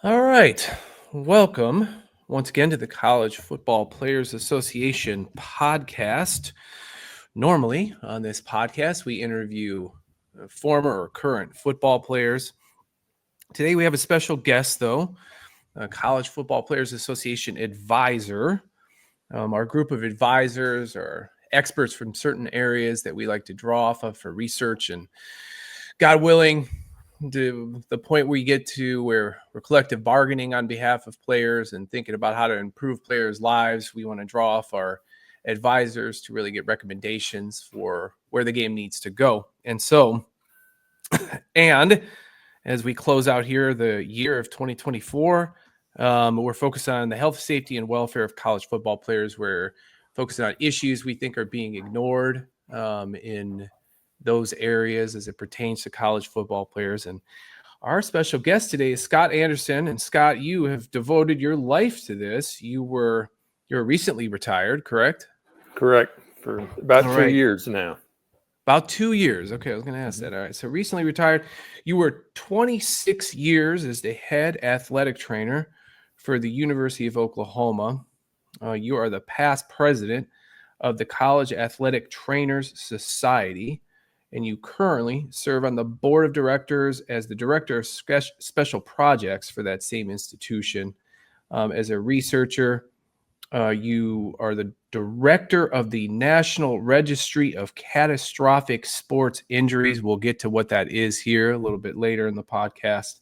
All right. Welcome once again to the College Football Players Association podcast. Normally, on this podcast, we interview former or current football players. Today, we have a special guest, though, a College Football Players Association advisor. Our group of advisors are experts from certain areas that we like to draw off of for research, and God willing, to the point where you get to where we're collective bargaining on behalf of players and thinking about how to improve players' lives. We want to draw off our advisors to really get recommendations for where the game needs to go. And as we close out here the year of 2024, we're focused on the health, safety, and welfare of college football players. We're focusing on issues we think are being ignored in those areas as it pertains to college football players. And our special guest today is Scott Anderson. And Scott, you have devoted your life to this. You're recently retired, correct? Correct. For about All 2 right. years now. About 2 years. Okay, I was going to ask that. All right. So recently retired. You were 26 years as the head athletic trainer for the University of Oklahoma. You are the past president of the College Athletic Trainers Society, and you currently serve on the board of directors as the director of special projects for that same institution. As a researcher, you are the director of the National Registry of Catastrophic Sports Injuries. We'll get to what that is here a little bit later in the podcast.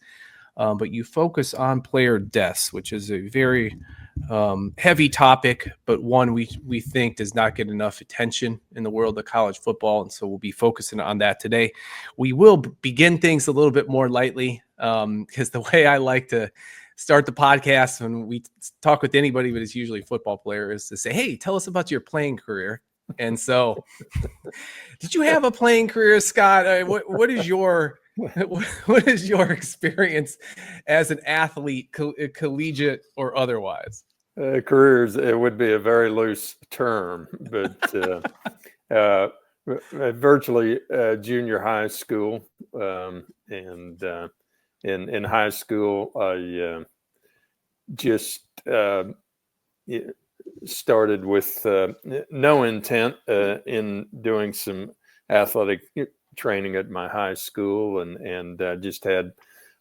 But you focus on player deaths, which is a very heavy topic, but one we think does not get enough attention in the world of college football. And so we'll be focusing on that today. We will begin things a little bit more lightly because the way I like to start the podcast when we talk with anybody, but it's usually a football player, is to say, hey, tell us about your playing career. And so did you have a playing career, Scott? What is your experience as an athlete, collegiate or otherwise? Careers, it would be a very loose term, but virtually junior high school. And in high school, I just started with no intent in doing some athletic training at my high school, and just had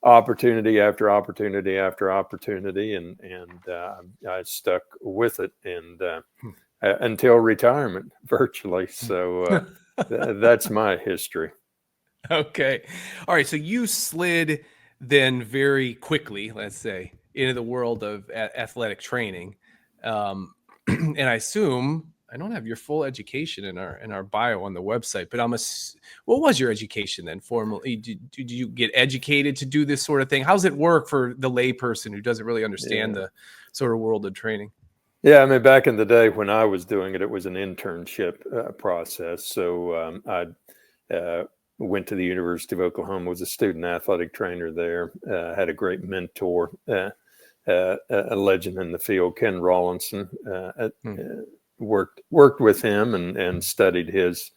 opportunity after opportunity after opportunity, and I stuck with it, and until retirement, virtually. So that's my history. Okay. All right. So you slid then very quickly, let's say, into the world of athletic training. And I assume I don't have your full education in our bio on the website, but what was your education then formally? Did you get educated to do this sort of thing? How does it work for the layperson who doesn't really understand the sort of world of training? Yeah, I mean, back in the day when I was doing it, it was an internship process. So I went to the University of Oklahoma, was a student athletic trainer there, had a great mentor, a legend in the field, Ken Rawlinson. Worked with him and studied his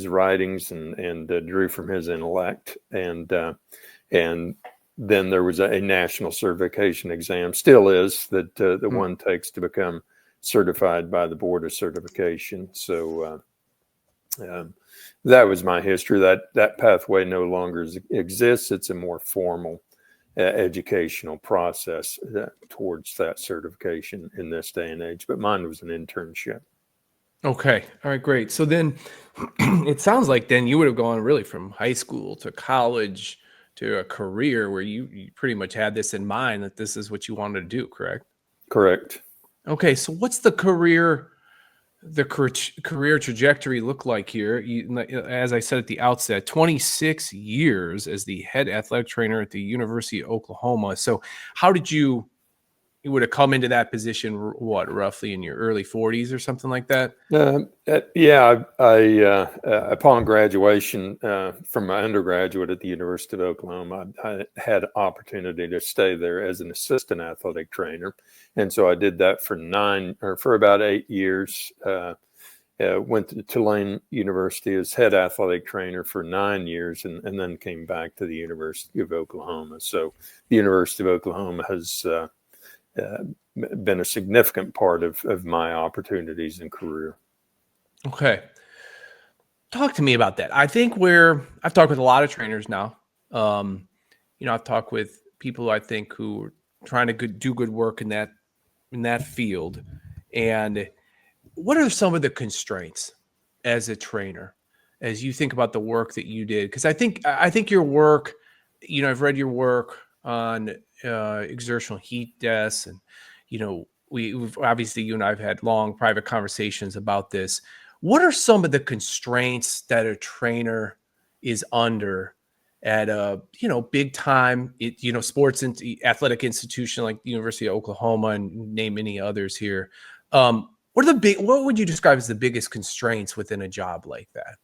writings and drew from his intellect, and then there was a national certification exam, still is, that one takes to become certified by the Board of Certification. So that was my history. That pathway no longer exists. It's a more formal educational process towards that certification in this day and age. But mine was an internship. Okay. All right, great. So then it sounds like then you would have gone really from high school to college to a career where you pretty much had this in mind that this is what you wanted to do, correct? Correct. Okay. So what's the career trajectory look like here? As I said at the outset, 26 years as the head athletic trainer at the University of Oklahoma. So how did you would have come into that position, what, roughly in your early 40s or something like that? Yeah, I upon graduation from my undergraduate at the University of Oklahoma, I had opportunity to stay there as an assistant athletic trainer. And so I did that for about 8 years. went to Tulane University as head athletic trainer for 9 years, and then came back to the University of Oklahoma. So the University of Oklahoma has been a significant part of my opportunities and career. Okay. Talk to me about that. I think I've talked with a lot of trainers now. I've talked with people I think who are trying to do good work in that field. And what are some of the constraints as a trainer, as you think about the work that you did? Because I think your work, I've read your work on exertional heat deaths, and we've obviously, you and I've had long private conversations about this. What are some of the constraints that a trainer is under at a big time sports and athletic institution like the University of Oklahoma, and name any others here? What would you describe as the biggest constraints within a job like that?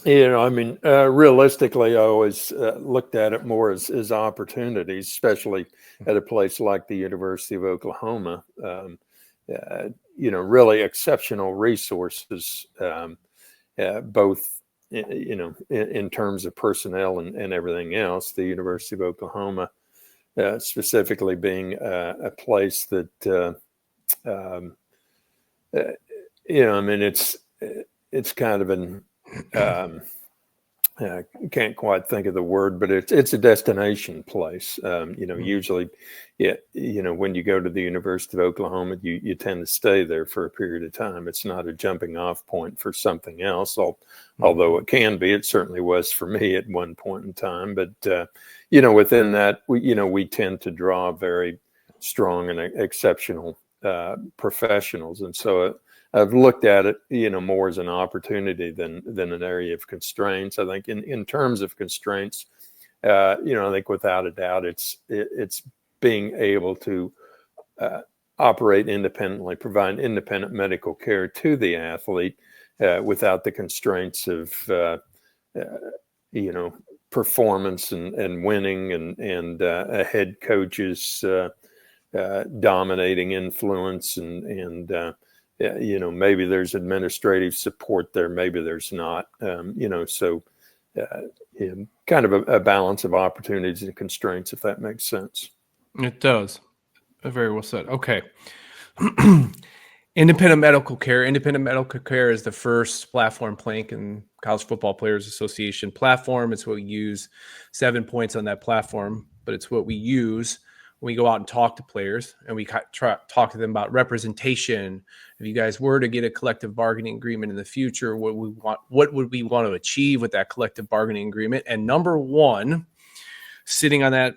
Realistically, I always looked at it more as opportunities, especially at a place like the University of Oklahoma. Really exceptional resources, both, in terms of personnel and everything else. The University of Oklahoma, specifically being a place that, it's kind of an, I can't quite think of the word, but it's a destination place. Usually, when you go to the University of Oklahoma, you tend to stay there for a period of time. It's not a jumping off point for something else, although it can be. It certainly was for me at one point in time. But within that, we tend to draw very strong and exceptional professionals, and so I've looked at it, more as an opportunity than an area of constraints. I think in terms of constraints, I think without a doubt, it's being able to operate independently, provide independent medical care to the athlete without the constraints of, performance and winning and a head coach's dominating influence and maybe there's administrative support there, maybe there's not, so kind of a balance of opportunities and constraints, if that makes sense. It does. Very well said. Okay. Independent medical care. Independent medical care is the first platform plank in College Football Players Association platform. It's what we use, 7 points on that platform, but it's what we use when we go out and talk to players, and we talk to them about representation. If you guys were to get a collective bargaining agreement in the future, what would we want to achieve with that collective bargaining agreement? And number one, sitting on that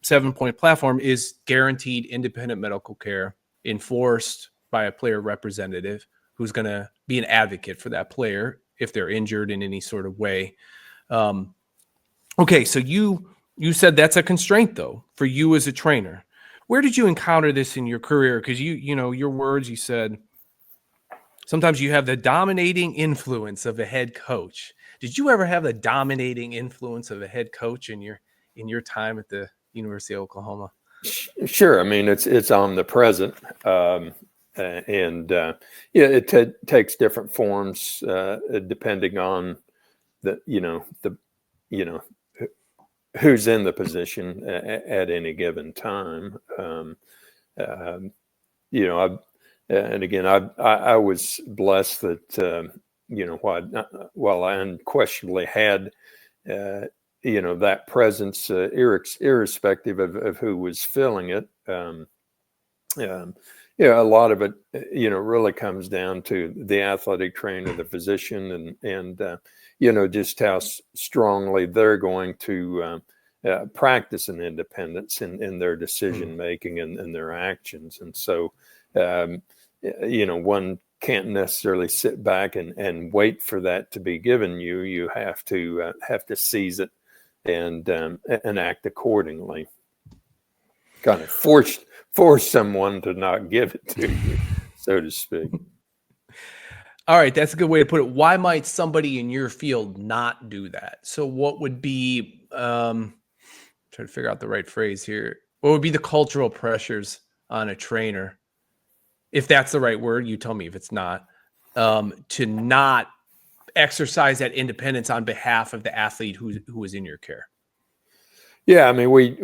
7-point platform, is guaranteed independent medical care enforced by a player representative who's going to be an advocate for that player if they're injured in any sort of way. Okay, so you said that's a constraint, though, for you as a trainer. Where did you encounter this in your career? Because your words, you said sometimes you have the dominating influence of a head coach. Did you ever have the dominating influence of a head coach in your time at the University of Oklahoma? Sure. I mean, it's omnipresent, and it takes different forms depending on who's in the position at any given time. And again, I was blessed that, while I unquestionably had, that presence, irrespective of who was filling it. A lot of it, really comes down to the athletic trainer, the physician, and just how strongly they're going to practice an independence in their decision making and their actions. And so, one can't necessarily sit back and wait for that to be given you. You have to seize it and act accordingly. Kind of force someone to not give it to you, so to speak. All right, that's a good way to put it. Why might somebody in your field not do that? So what would be, trying to figure out the right phrase here, what would be the cultural pressures on a trainer if that's the right word, you tell me if it's not, to not exercise that independence on behalf of the athlete who is in your care? Yeah, I mean, we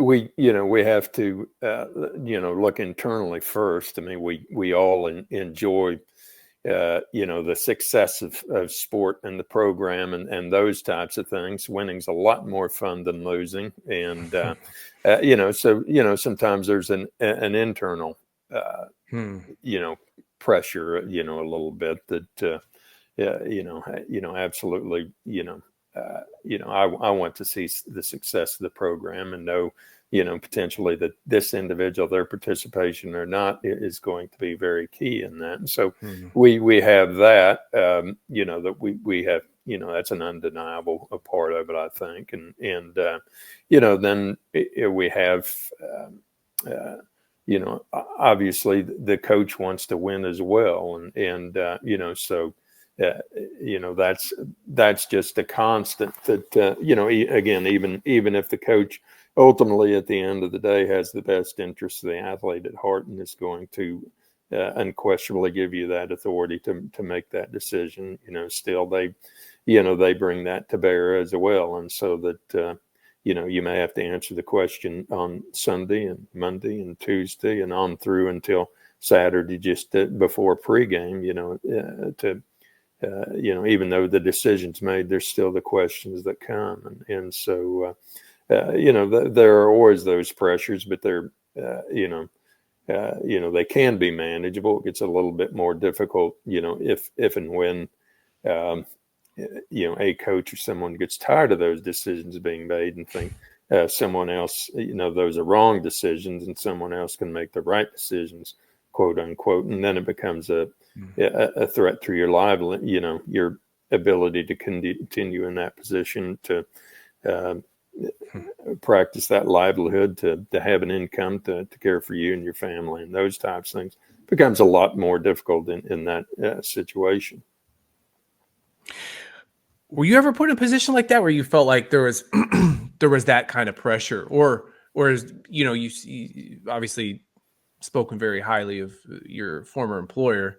have to look internally first. I mean, we all enjoy the success of sport and the program and those types of things. Winning's a lot more fun than losing, and sometimes there's an internal pressure, a little bit that absolutely, I want to see the success of the program and know, potentially that this individual, their participation or not, is going to be very key in that. And so we have that, that we have, that's an undeniable part of it, I think. And then we have, obviously the coach wants to win as well. So, that's just a constant that, again, even if the coach ultimately at the end of the day has the best interest of the athlete at heart and is going to unquestionably give you that authority to make that decision, still they bring that to bear as well. And so that, you may have to answer the question on Sunday and Monday and Tuesday and on through until Saturday, just before pregame, even though the decision's made, there's still the questions that come. And so, there are always those pressures, but they're, they can be manageable. It gets a little bit more difficult, if and when, a coach or someone gets tired of those decisions being made and think someone else, those are wrong decisions and someone else can make the right decisions, quote unquote. And then it becomes a threat to your livelihood, your ability to continue in that position, to practice that livelihood, to have an income to care for you and your family, and those types of things becomes a lot more difficult in that situation. Were you ever put in a position like that where you felt like there was there was that kind of pressure, or is, you obviously spoken very highly of your former employer.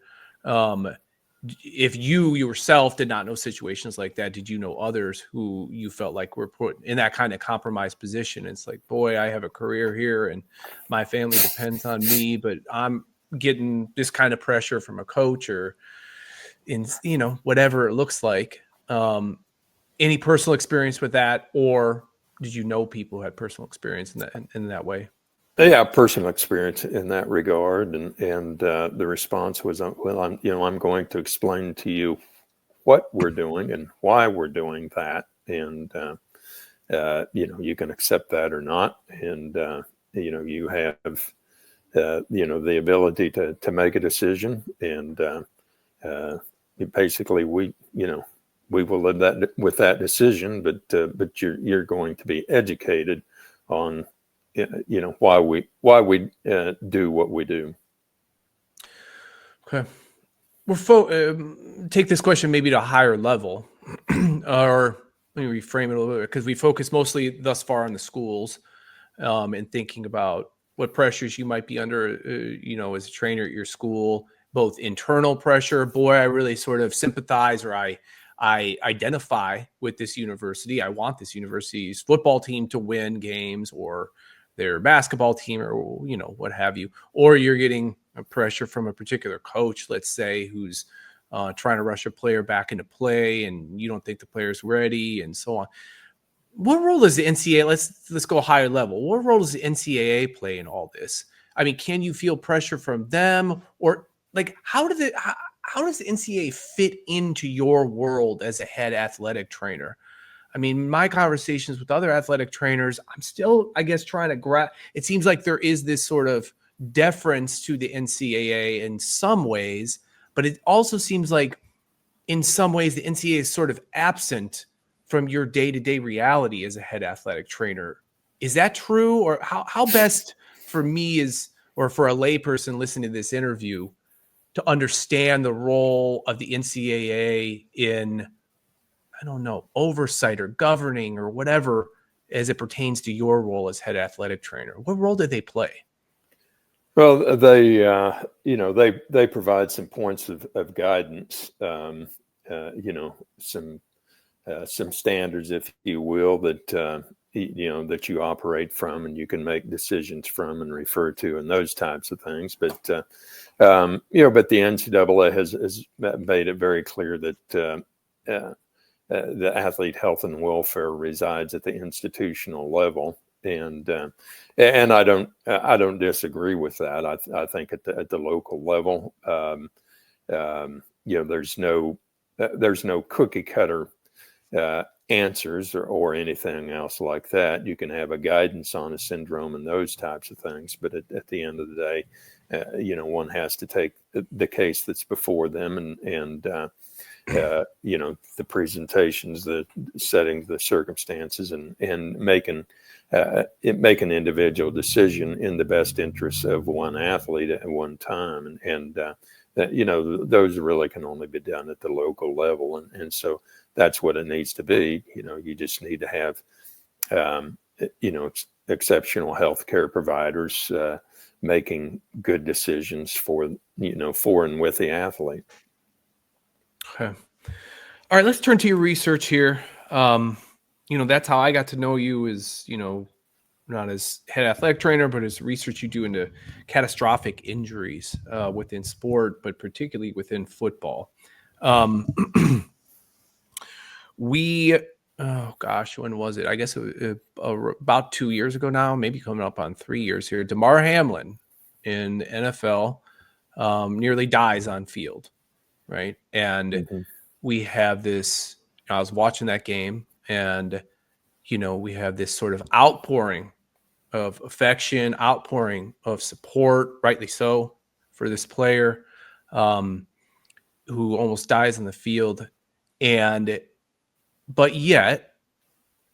If you yourself did not know situations like that, did you know others who you felt like were put in that kind of compromised position? It's like, boy, I have a career here and my family depends on me, but I'm getting this kind of pressure from a coach or in, whatever it looks like. Any personal experience with that, or did you know people who had personal experience in that way? Yeah, personal experience in that regard, and the response was, well, I'm going to explain to you what we're doing and why we're doing that, and you can accept that or not, and you have the ability to make a decision, and basically we will live with that decision, but you're going to be educated on why we do what we do. Okay, we'll take this question maybe to a higher level, or let me reframe it a little bit, because we focus mostly thus far on the schools, and thinking about what pressures you might be under, as a trainer at your school, both internal pressure. Boy, I really sort of sympathize, or I identify with this university. I want this university's football team to win games, or their basketball team, or what have you. Or you're getting a pressure from a particular coach, let's say, who's trying to rush a player back into play, and you don't think the player's ready, and so on. What role does the NCAA? Let's go higher level. What role does the NCAA play in all this? I mean, can you feel pressure from them, or like how does the NCAA fit into your world as a head athletic trainer? I mean, my conversations with other athletic trainers, I'm still, I guess, trying to grab. It seems like there is this sort of deference to the NCAA in some ways, but it also seems like in some ways the NCAA is sort of absent from your day-to-day reality as a head athletic trainer. Is that true? Or how best for me is, or for a layperson listening to this interview, to understand the role of the NCAA in, I don't know, oversight or governing or whatever, as it pertains to your role as head athletic trainer? What role did they play? Well, they provide some points of guidance, some standards, if you will, that that you operate from and you can make decisions from and refer to, and those types of things. But but the NCAA has made it very clear that the athlete health and welfare resides at the institutional level, and I don't disagree with that. I think at the local level, there's no cookie cutter answers or anything else like that. You can have a guidance on a syndrome and those types of things, but at the end of the day, one has to take the case that's before them and the presentations, the settings, the circumstances, and make an individual decision in the best interests of one athlete at one time. And those really can only be done at the local level. And so that's what it needs to be. You just need to have, exceptional healthcare providers making good decisions for and with the athlete. Okay. All right, let's turn to your research here. That's how I got to know you is, not as head athletic trainer, but as research you do into catastrophic injuries within sport, but particularly within football. When was it? I guess it was about 2 years ago now, maybe coming up on 3 years here. Damar Hamlin in the NFL nearly dies on field, right? And we have this, I was watching that game, and, we have this sort of outpouring of affection, outpouring of support, rightly so, for this player who almost dies in the field. But yet,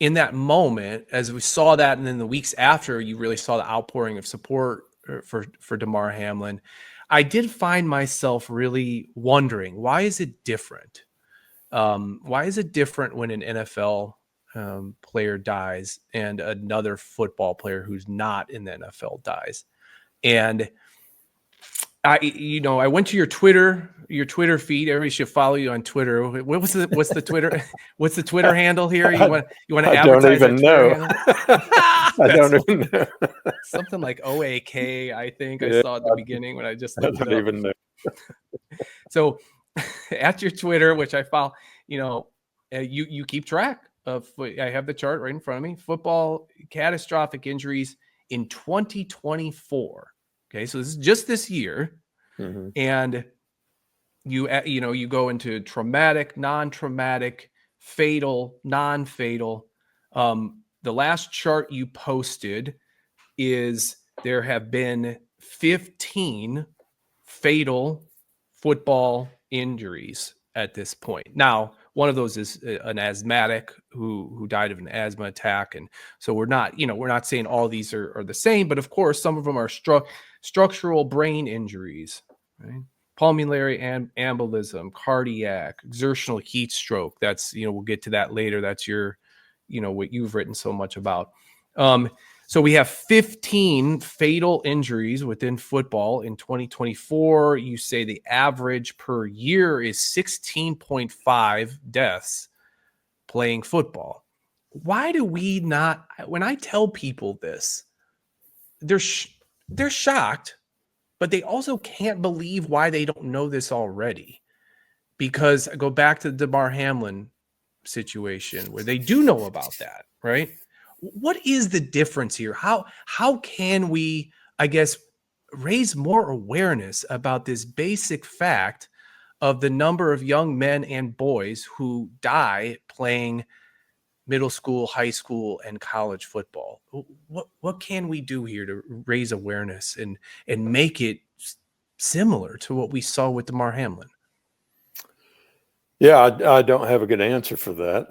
in that moment, as we saw that, and then the weeks after, you really saw the outpouring of support for Damar Hamlin, I did find myself really wondering, why is it different? Why is it different when an NFL player dies and another football player who's not in the NFL dies? And I went to your Twitter feed. Everybody should follow you on Twitter. What's the Twitter? What's the Twitter handle here? You want to advertise that Twitter handle? I don't even know. Something like OAK, I think I saw at the beginning when I just looked it up. Even know. So at your Twitter, which I follow, you keep track of. I have the chart right in front of me. Football catastrophic injuries in 2024. Okay, so this is just this year, and you go into traumatic, non-traumatic, fatal, non-fatal. The last chart you posted is there have been 15 fatal football injuries at this point. Now, one of those is an asthmatic who died of an asthma attack, and so we're not saying all these are the same, but of course some of them are structural brain injuries, right? Pulmonary embolism, cardiac, exertional heat stroke. That's we'll get to that later. That's your what you've written so much about. So we have 15 fatal injuries within football in 2024. You say the average per year is 16.5 deaths playing football. Why do we not? When I tell people this, they're shocked, but they also can't believe why they don't know this already. Because I go back to the Damar Hamlin situation where they do know about that, right? What is the difference here? How can we, I guess, raise more awareness about this basic fact of the number of young men and boys who die playing middle school, high school, and college football? What can we do here to raise awareness and make it similar to what we saw with Damar Hamlin? Yeah, I don't have a good answer for that.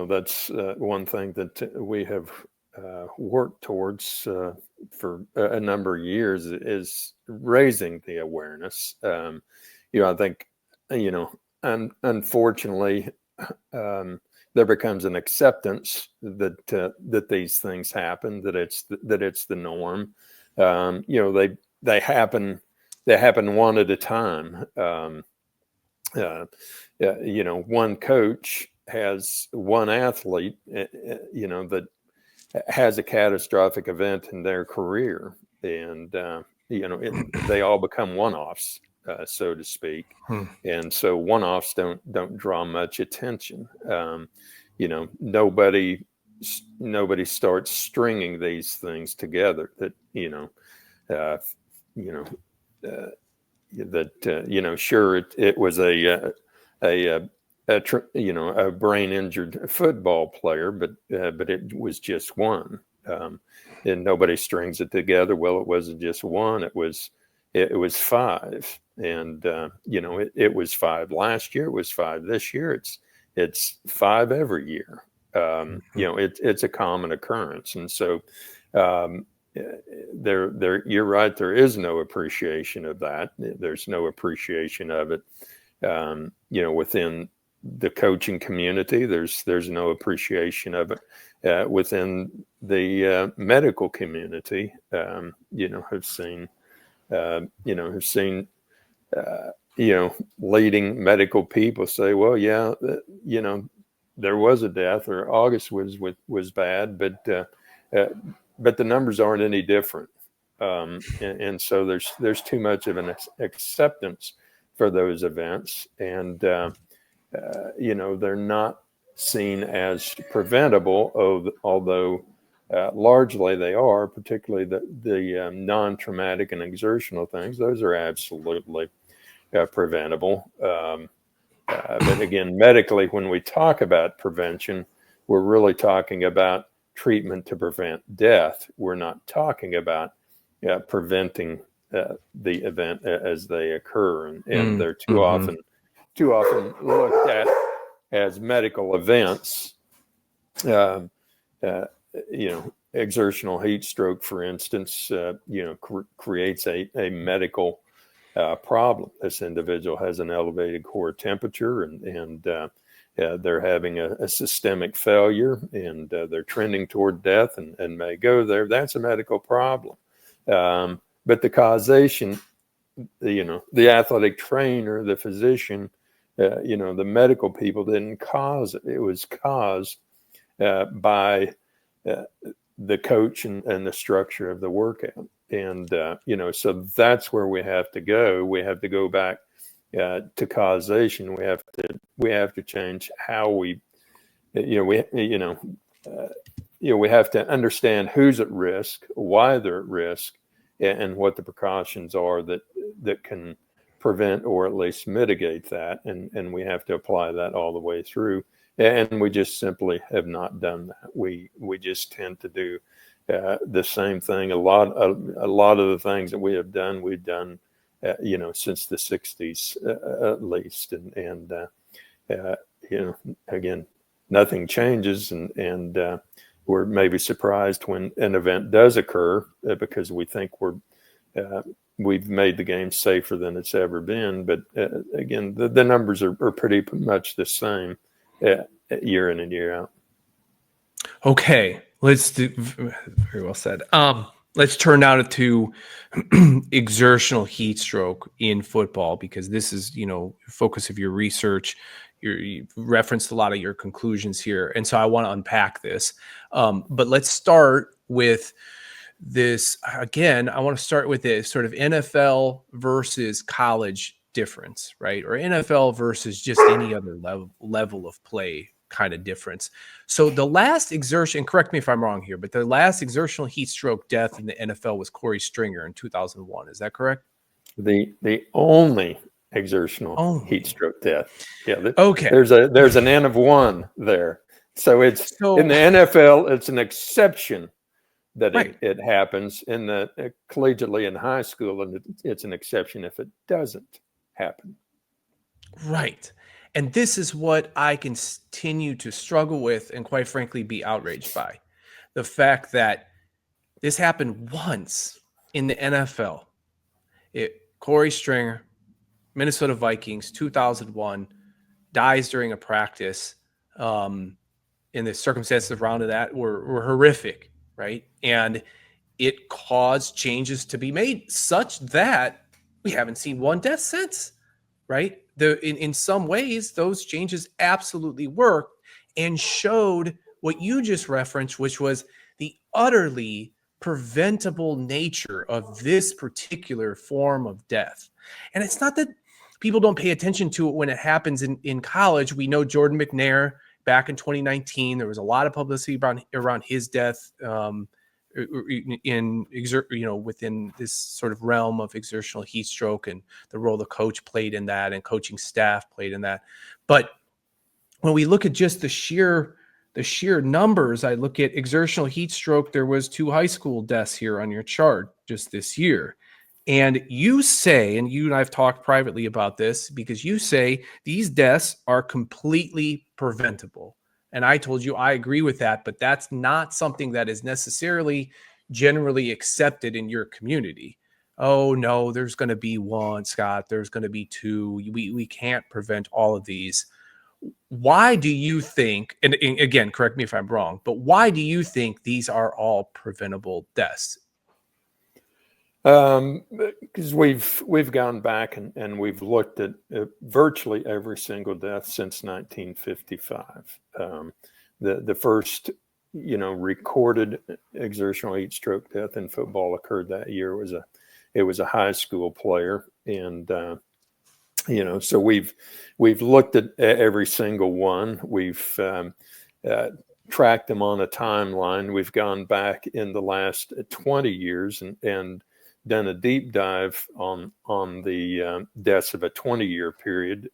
That's one thing that we have worked towards for a number of years is raising the awareness. I think, unfortunately, there becomes an acceptance that these things happen, that it's the norm. they happen one at a time. One coach has one athlete, that has a catastrophic event in their career, and they all become one-offs, so to speak. And so one-offs don't draw much attention. Nobody starts stringing these things together. That sure, it was a brain injured football player, but it was just one, and nobody strings it together. Well, it wasn't just one; it was five, and it was five last year. It was five this year. It's five every year. It's a common occurrence, and so you're right. There is no appreciation of that. There's no appreciation of it. Within the coaching community, there's no appreciation of it within the medical community. Have seen leading medical people say, well, yeah, there was a death, or August was bad, but the numbers aren't any different. And so there's too much of an acceptance for those events, and they're not seen as preventable, although largely they are, particularly the non-traumatic and exertional things. Those are absolutely preventable. But again, medically, when we talk about prevention, we're really talking about treatment to prevent death. We're not talking about preventing the event as they occur, and they're too often looked at as medical events. Exertional heat stroke, for instance, creates a medical problem. This individual has an elevated core temperature, and they're having a systemic failure, and they're trending toward death, and may go there. That's a medical problem. But the causation, the athletic trainer, the physician, the medical people didn't cause it. It was caused by the coach and the structure of the workout. And, so that's where we have to go. We have to go back to causation. We have to change how we have to understand who's at risk, why they're at risk, and what the precautions are that can prevent or at least mitigate that. And we have to apply that all the way through. And we just simply have not done that. We just tend to do the same thing. A lot of the things that we've done since the 60s at least. And again, nothing changes, and we're maybe surprised when an event does occur because we think we've made the game safer than it's ever been. But again, the numbers are pretty much the same year in and year out. Okay, let's do. Very well said. Let's turn now to exertional heat stroke in football, because this is, focus of your research. You referenced a lot of your conclusions here, and so I want to unpack this. But let's start with this again. I want to start with a sort of NFL versus college difference, right? Or NFL versus just any other level of play kind of difference. So the last exertion, and correct me if I'm wrong here, but the last exertional heat stroke death in the NFL was Corey Stringer in 2001. Is that correct? The only exertional heat stroke death. Yeah. Okay. There's an N of one there. So in the NFL, it's an exception that it happens. In the collegiately in high school, and it's an exception if it doesn't happen. Right. And this is what I continue to struggle with and, quite frankly, be outraged by. The fact that this happened once in the NFL. Corey Stringer, Minnesota Vikings, 2001, dies during a practice. And the circumstances around that were horrific, right? And it caused changes to be made such that we haven't seen one death since, right? In some ways, those changes absolutely worked and showed what you just referenced, which was the utterly preventable nature of this particular form of death. And it's not that people don't pay attention to it when it happens in college. We know Jordan McNair back in 2019, there was a lot of publicity around his death within this sort of realm of exertional heat stroke and the role the coach played in that and coaching staff played in that. But when we look at just the sheer numbers, I look at exertional heat stroke, there was 2 high school deaths here on your chart just this year. And you say, and you and I've talked privately about this, because you say these deaths are completely preventable. And I told you I agree with that, but that's not something that is necessarily generally accepted in your community. Oh, no, there's going to be 1, Scott. There's going to be 2. We can't prevent all of these. Why do you think, and again, correct me if I'm wrong, but why do you think these are all preventable deaths? Because we've gone back and we've looked at virtually every single death since 1955. The first, recorded exertional heat stroke death in football occurred that year. It was a high school player, and so we've looked at every single one. We've tracked them on a timeline. We've gone back in the last 20 years and done a deep dive on the deaths of a 20-year period,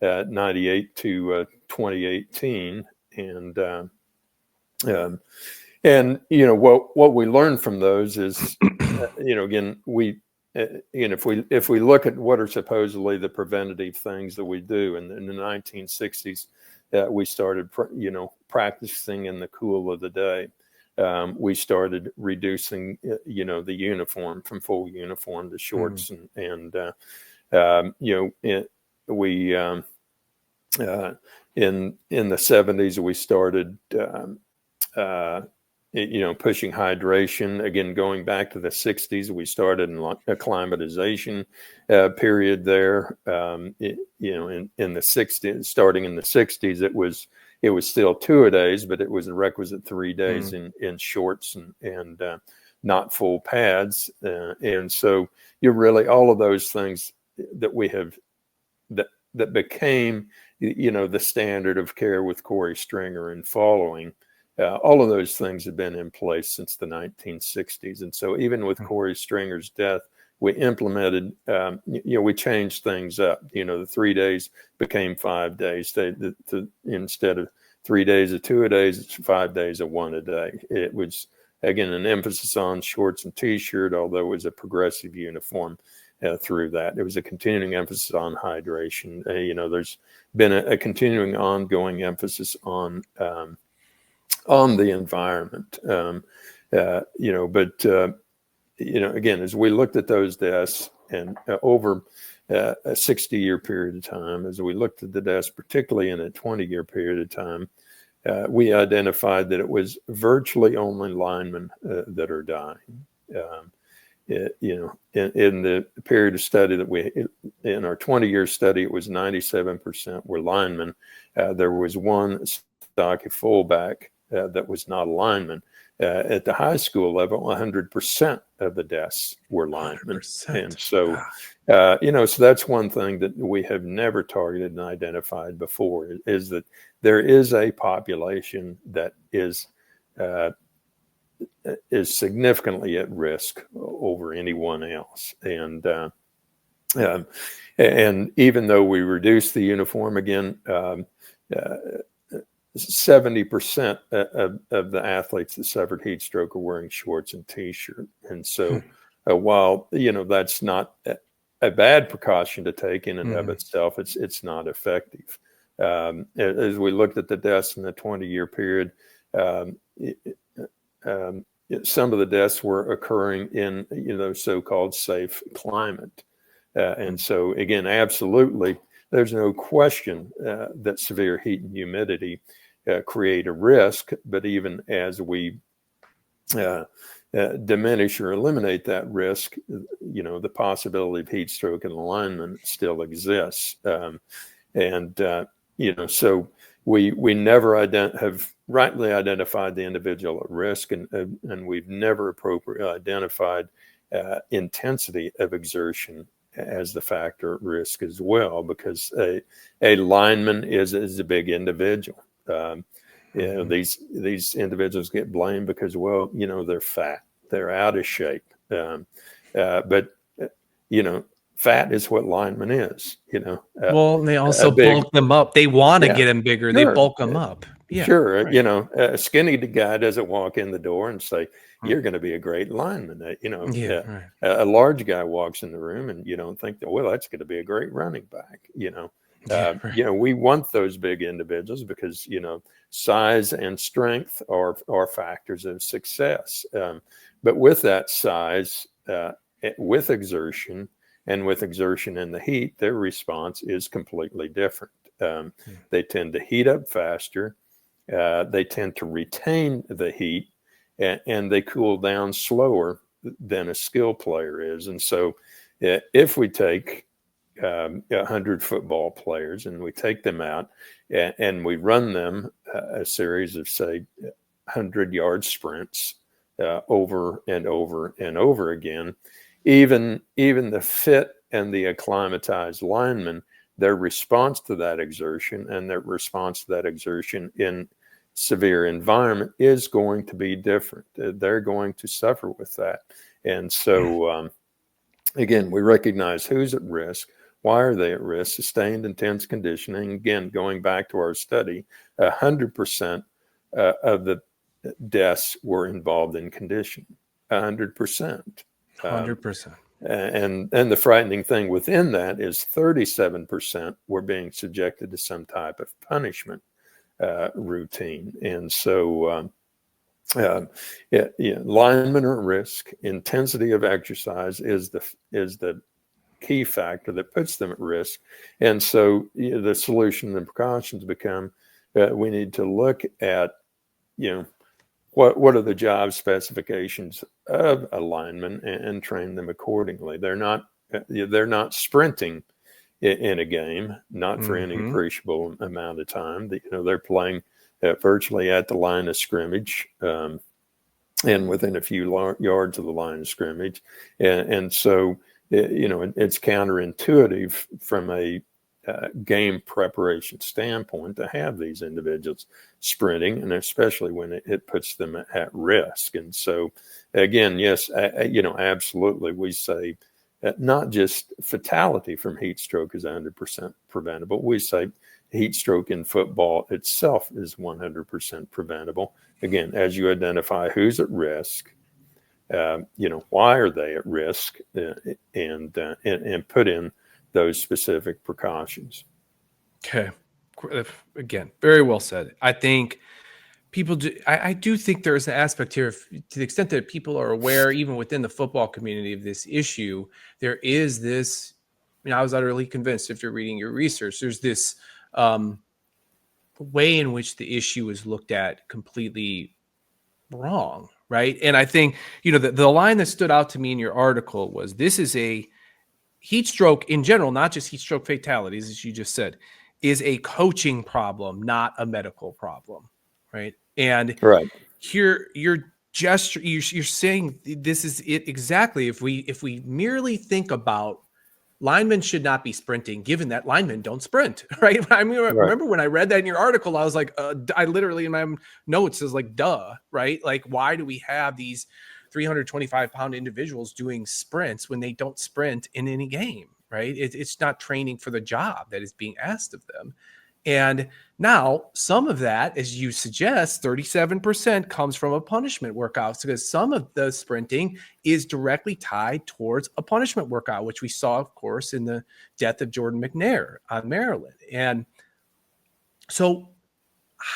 98 to 2018, and what we learned from those is, again, if we look at what are supposedly the preventative things that we do, and in the 1960s, we started practicing in the cool of the day. We started reducing, the uniform from full uniform to shorts, we in the 70s we started pushing hydration. Again, going back to the 60s, we started in acclimatization period there. In the 60s, starting in the 60s, it was still 2-a-days, but it was a requisite 3 days in shorts and not full pads. And so you're really all of those things that we have that became, the standard of care with Corey Stringer and following. All of those things have been in place since the 1960s. And so even with Corey Stringer's death, we implemented, we changed things up. The 3 days became 5 days. Instead of 3 days of 2-a-days, it's 5 days of 1-a-day. It was, again, an emphasis on shorts and t-shirt, although it was a progressive uniform through that. It was a continuing emphasis on hydration. There's been a continuing ongoing emphasis on the environment. Again, as we looked at those deaths and over a 60-year period of time, as we looked at the deaths, particularly in a 20-year period of time, we identified that it was virtually only linemen that are dying. In the period of study that in our 20-year study, it was 97% were linemen. There was one stocky fullback that was not a lineman. At the high school level, 100% of the deaths were linemen. 100%. And so, so that's one thing that we have never targeted and identified before, is that there is a population that is significantly at risk over anyone else. And even though we reduce the uniform, again, 70% of the athletes that suffered heat stroke are wearing shorts and t-shirt. And so while, that's not a bad precaution to take in and of itself, it's not effective. As we looked at the deaths in the 20-year period, some of the deaths were occurring in, so-called safe climate. And so again, absolutely, there's no question that severe heat and humidity create a risk, but even as we diminish or eliminate that risk, the possibility of heat stroke in alignment still exists. So we never have rightly identified the individual at risk, and we've never appropriately identified intensity of exertion as the factor at risk as well, because a lineman is a big individual. These individuals get blamed because, they're fat, they're out of shape. But fat is what lineman is, Well, they also bulk them up. They want to get them bigger. Sure. They bulk them up. Yeah, sure. Right. A skinny guy doesn't walk in the door and say, you're going to be a great lineman. Right. A large guy walks in the room and you don't think that, well, that's going to be a great running back. Right. We want those big individuals because, size and strength are factors of success. But with that size, with exertion in the heat, their response is completely different. They tend to heat up faster. They tend to retain the heat, and they cool down slower than a skill player is. And so if we take 100 football players and we take them out and we run them a series of, say, 100-yard sprints over and over and over again, even the fit and the acclimatized linemen, their response to that exertion and their response to that exertion in severe environment is going to be different. They're going to suffer with that. And so, again, we recognize who's at risk. Why are they at risk? Sustained intense conditioning. Again, going back to our study, 100% of the deaths were involved in conditioning. 100%. 100%. And the frightening thing within that is 37% were being subjected to some type of punishment routine. And so linemen are at risk. Intensity of exercise is the key factor that puts them at risk. And so the solution and precautions become we need to look at what are the job specifications of a lineman and train them accordingly. They're not sprinting in a game, not for any appreciable amount of time. They're playing virtually at the line of scrimmage and within a few yards of the line of scrimmage. And so, it's counterintuitive from a game preparation standpoint to have these individuals sprinting, and especially when it puts them at risk. And so, again, yes, absolutely, we say not just fatality from heat stroke is 100% preventable. We say heat stroke in football itself is 100% preventable. Again, as you identify who's at risk, why are they at risk, and put in those specific precautions. Okay. Again, very well said. I think people do. I do think there's an aspect here, to the extent that people are aware, even within the football community, of this issue. There is this. I was utterly convinced, after reading your research, there's this way in which the issue is looked at completely wrong, right? And I think the line that stood out to me in your article was, this is a heat stroke in general, not just heat stroke fatalities, as you just said, is a coaching problem, not a medical problem, right? And right. Here you're saying this is it exactly. If we merely think about linemen should not be sprinting, given that linemen don't sprint, right? I mean, right. Remember when I read that in your article, I was like, I literally in my notes is like, duh, right? Like, why do we have these 325-pound individuals doing sprints when they don't sprint in any game, right? It's not training for the job that is being asked of them. And now some of that, as you suggest, 37% comes from a punishment workout, because some of the sprinting is directly tied towards a punishment workout, which we saw, of course, in the death of Jordan McNair on Maryland. And so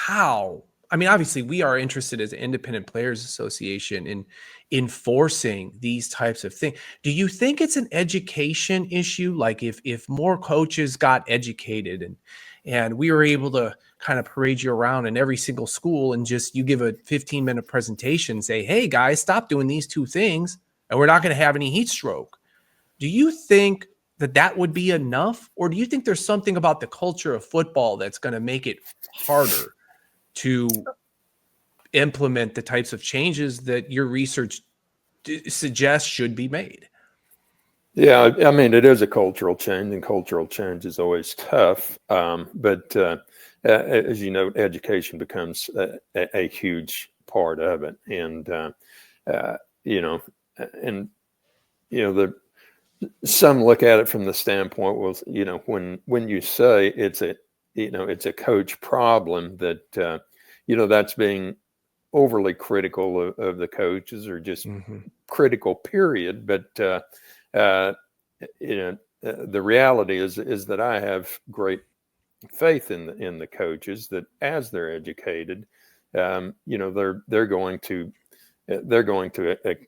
obviously we are interested as an Independent Players Association in enforcing these types of things. Do you think it's an education issue? Like if more coaches got educated and we were able to kind of parade you around in every single school and just you give a 15-minute presentation and say, hey guys, stop doing these two things and we're not going to have any heat stroke. Do you think that would be enough? Or do you think there's something about the culture of football that's going to make it harder to implement the types of changes that your research suggests should be made? Yeah, I mean, it is a cultural change, and cultural change is always tough. But as you know, education becomes a huge part of it. And, some look at it from the standpoint, well, when you say it's a coach problem, that, that's being overly critical of the coaches, or just critical, period. But, the reality is that I have great faith in the coaches, that as they're educated, they're going to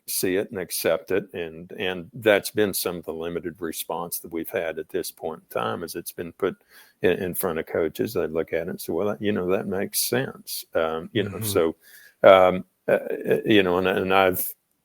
see it and accept it, and that's been some of the limited response that we've had at this point in time, as it's been put in front of coaches. They look at it and say, well, that makes sense. So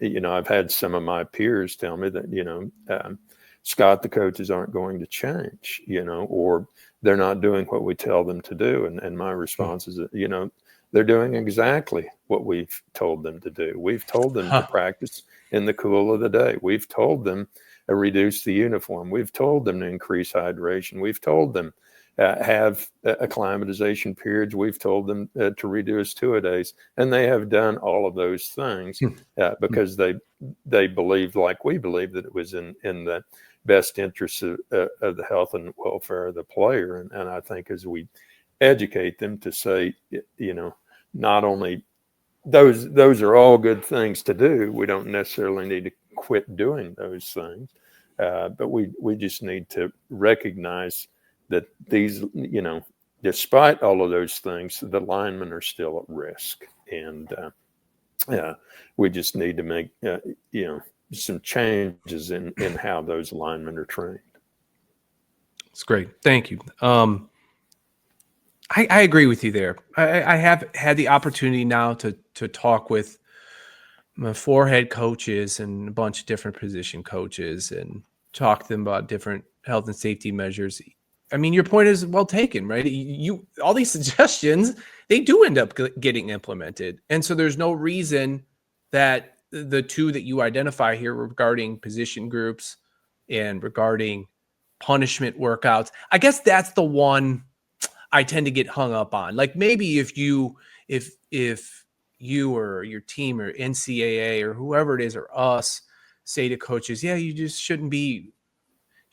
and I've had some of my peers tell me that Scott, the coaches aren't going to change, or they're not doing what we tell them to do. And my response is that, they're doing exactly what we've told them to do. We've told them to practice in the cool of the day. We've told them to reduce the uniform. We've told them to increase hydration. We've told them have acclimatization periods. We've told them to reduce two-a-days, and they have done all of those things because they believed, like we believe, that it was in the best interests of the health and welfare of the player. And I think as we educate them to say, not only those are all good things to do, we don't necessarily need to quit doing those things, but we just need to recognize that these, despite all of those things, the linemen are still at risk, and we just need to make some changes in how those linemen are trained. That's great. Thank you. I agree with you there. I have had the opportunity now to talk with my 4 head coaches and a bunch of different position coaches and talk to them about different health and safety measures. I mean, your point is well taken, right? You all these suggestions, they do end up getting implemented. And so there's no reason that the two that you identify here regarding position groups and regarding punishment workouts, I guess that's the one I tend to get hung up on. Like maybe if you or your team or NCAA or whoever it is or us say to coaches, yeah, you just shouldn't be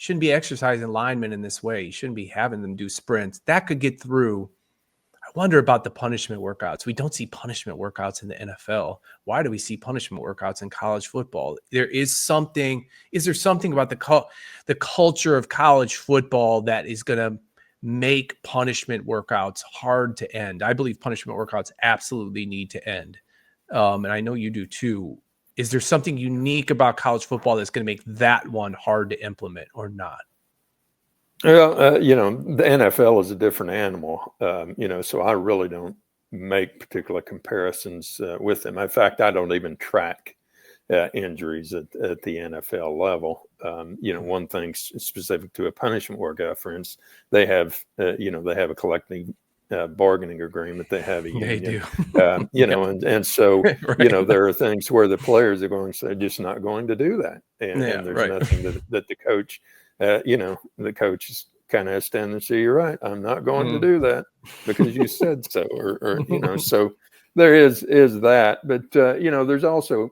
exercising linemen in this way. You shouldn't be having them do sprints. That could get through. I wonder about the punishment workouts. We don't see punishment workouts in the NFL. Why do we see punishment workouts in college football? Is there something about the culture of college football that is going to make punishment workouts hard to end? I believe punishment workouts absolutely need to end. And I know you do too. Is there something unique about college football that's going to make that one hard to implement or not? Well, the NFL is a different animal, so I really don't make particular comparisons with them. In fact, I don't even track injuries at the NFL level. One thing specific to a punishment workout, for instance, they have a collective bargaining agreement. They have a union. They do. And so, right. There are things where the players are going to say, just not going to do that. And there's nothing that the coach, the coach is kind of stand and say, you're right, I'm not going to do that because you said so, or so there is that. But, there's also,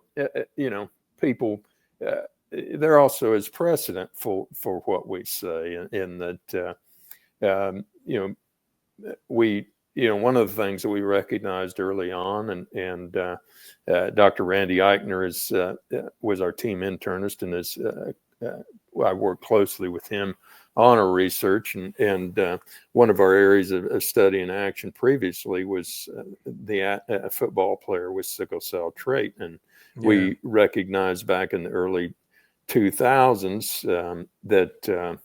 people, there also is precedent for what we say in that, one of the things that we recognized early on, and Dr. Randy Eichner was our team internist, and I worked closely with him on our research, and one of our areas of study and action previously was a football player with sickle cell trait, and we recognized back in the early 2000s that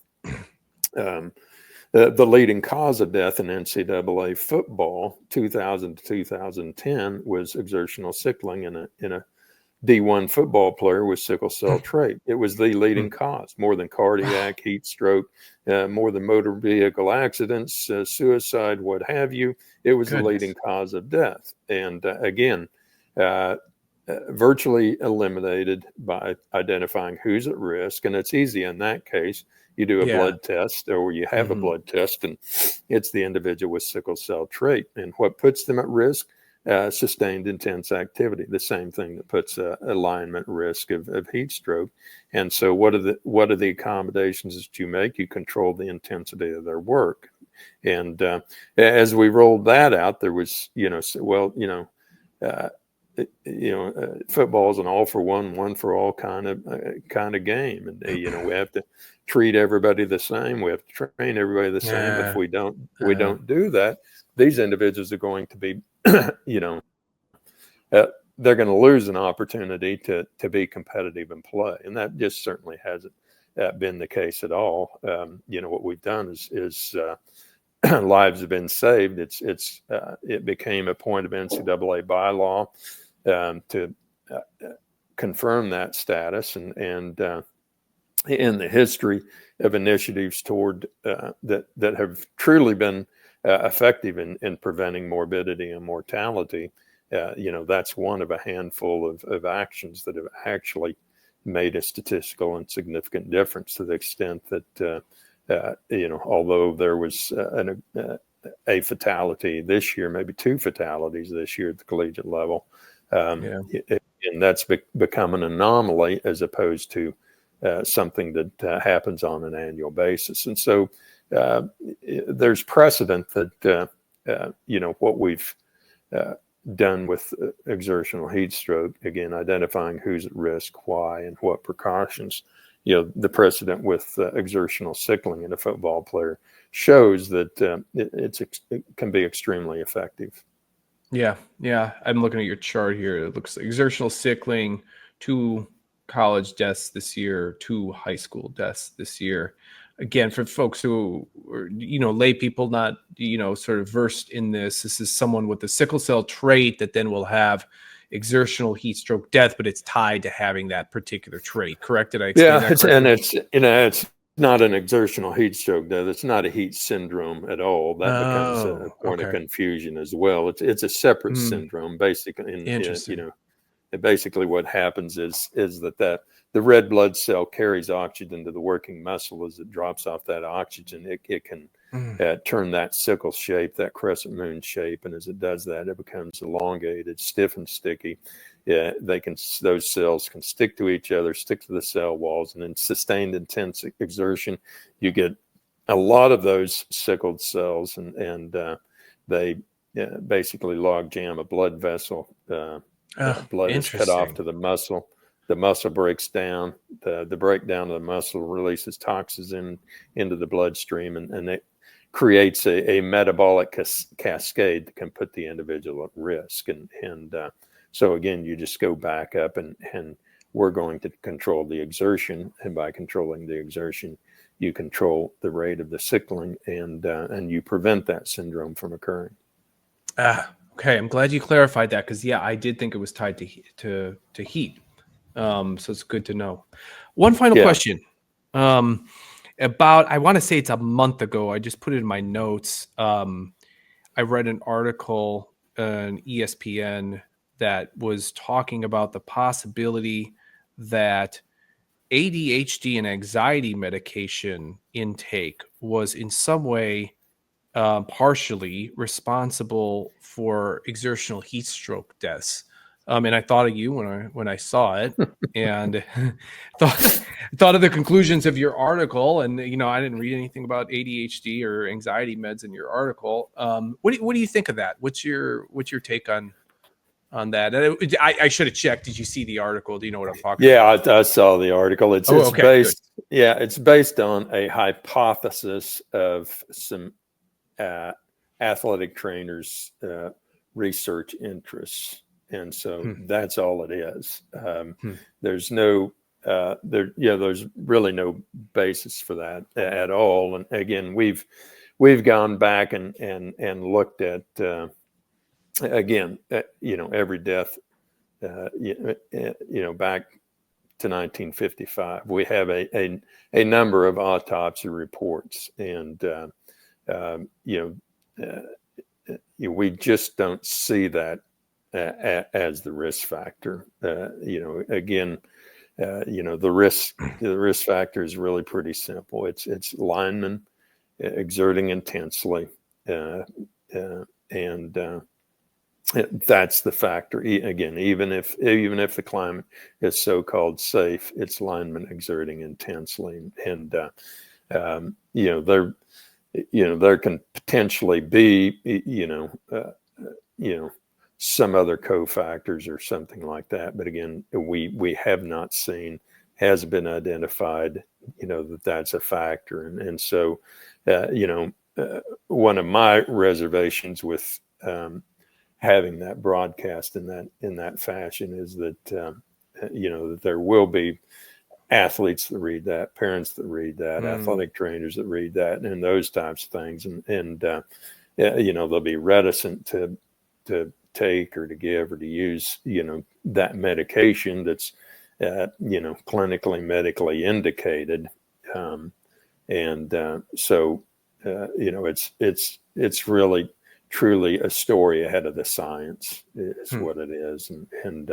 the leading cause of death in NCAA football, 2000 to 2010, was exertional sickling in a D1 football player with sickle cell trait. It was the leading cause, more than cardiac, heat stroke, more than motor vehicle accidents, suicide, what have you. It was the leading cause of death. And again, virtually eliminated by identifying who's at risk. And it's easy in that case. You do a blood test, or you have a blood test, and it's the individual with sickle cell trait. And what puts them at risk? Sustained intense activity, the same thing that puts alignment risk of heat stroke. And so what are the accommodations that you make? You control the intensity of their work. And as we rolled that out, there was, football is an all for one for all kind of game. And, we have to treat everybody the same. We have to train everybody the same. But if we don't do that, these individuals are going to be, they're going to lose an opportunity to be competitive and play. And that just certainly hasn't been the case at all. What we've done is lives have been saved. It became a point of NCAA bylaw to confirm that status, and in the history of initiatives toward that have truly been effective in preventing morbidity and mortality, that's one of a handful of actions that have actually made a statistical and significant difference, to the extent that although there was a fatality this year, maybe 2 fatalities this year at the collegiate level, and that's become an anomaly as opposed to something that happens on an annual basis. And so there's precedent that what we've done with exertional heat stroke, again, identifying who's at risk, why, and what precautions. The precedent with exertional sickling in a football player shows that it can be extremely effective. Yeah. I'm looking at your chart here. It looks like exertional sickling, 2 college deaths this year, 2 high school deaths this year. Again, for folks who are, lay people, not, sort of versed in this is someone with the sickle cell trait that then will have exertional heat stroke death, but it's tied to having that particular trait. Correct? Did I explain that correctly? And it's not an exertional heat stroke death. It's not a heat syndrome at all. That becomes a point of confusion as well. It's a separate syndrome, basically. Interesting. Basically what happens is that the red blood cell carries oxygen to the working muscle. As it drops off that oxygen, it can turn that sickle shape, that crescent moon shape. And as it does that, it becomes elongated, stiff and sticky. Those cells can stick to each other, stick to the cell walls, and in sustained intense exertion, you get a lot of those sickled cells, and they basically log jam a blood vessel. Blood is cut off to the muscle. The muscle breaks down. The breakdown of the muscle releases toxins into the bloodstream, and it creates a metabolic cascade that can put the individual at risk. And so again, you just go back up, and we're going to control the exertion, and by controlling the exertion, you control the rate of the sickling, and you prevent that syndrome from occurring. Okay, I'm glad you clarified that, because I did think it was tied to heat. So it's good to know. One final question. About, I want to say it's a month ago, I just put it in my notes. I read an article on ESPN that was talking about the possibility that ADHD and anxiety medication intake was in some way partially responsible for exertional heat stroke deaths. And I thought of you when I saw it, and thought of the conclusions of your article. And I didn't read anything about ADHD or anxiety meds in your article. What do you think of that? What's your take on that? And I should have checked. Did you see the article? Do you know what I'm talking about? Yeah, I saw the article. It's based. Good. Yeah, it's based on a hypothesis of some athletic trainers' research interests. And so that's all it is. There's there's really no basis for that at all. And again, we've we've gone back and looked at again, every death, back to 1955. We have a number of autopsy reports, and we just don't see that as the risk factor. Again, the risk factor is really pretty simple. It's linemen exerting intensely, and that's the factor. Again, even if the climate is so-called safe, it's linemen exerting intensely, and there can potentially be some other cofactors or something like that. But again, we have not seen, has been identified, that's a factor, and so one of my reservations with having that broadcast in that fashion is that that there will be athletes that read that, parents that read that, athletic trainers that read that, and those types of things, and they'll be reticent to take or to give or to use that medication that's clinically medically indicated, so it's really truly a story ahead of the science is what it is. And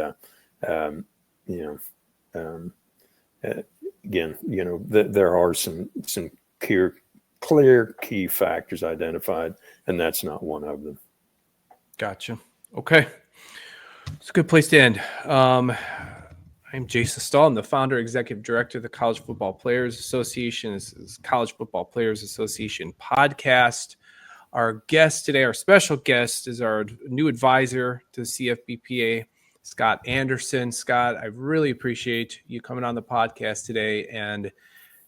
again, there are some clear key factors identified, and that's not one of them. Gotcha. Okay. It's a good place to end. I'm Jason Stahl. I'm the founder, executive director of the College Football Players Association. This is College Football Players Association podcast. Our guest today, our special guest, is our new advisor to the CFBPA, Scott Anderson. Scott, I really appreciate you coming on the podcast today, and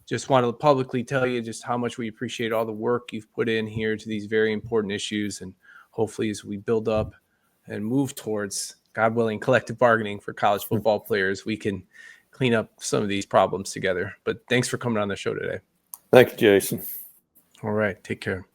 just want to publicly tell you just how much we appreciate all the work you've put in here to these very important issues. And hopefully as we build up and move towards, God willing, collective bargaining for college football players, we can clean up some of these problems together. But thanks for coming on the show today. Thank you, Jason. All right. Take care.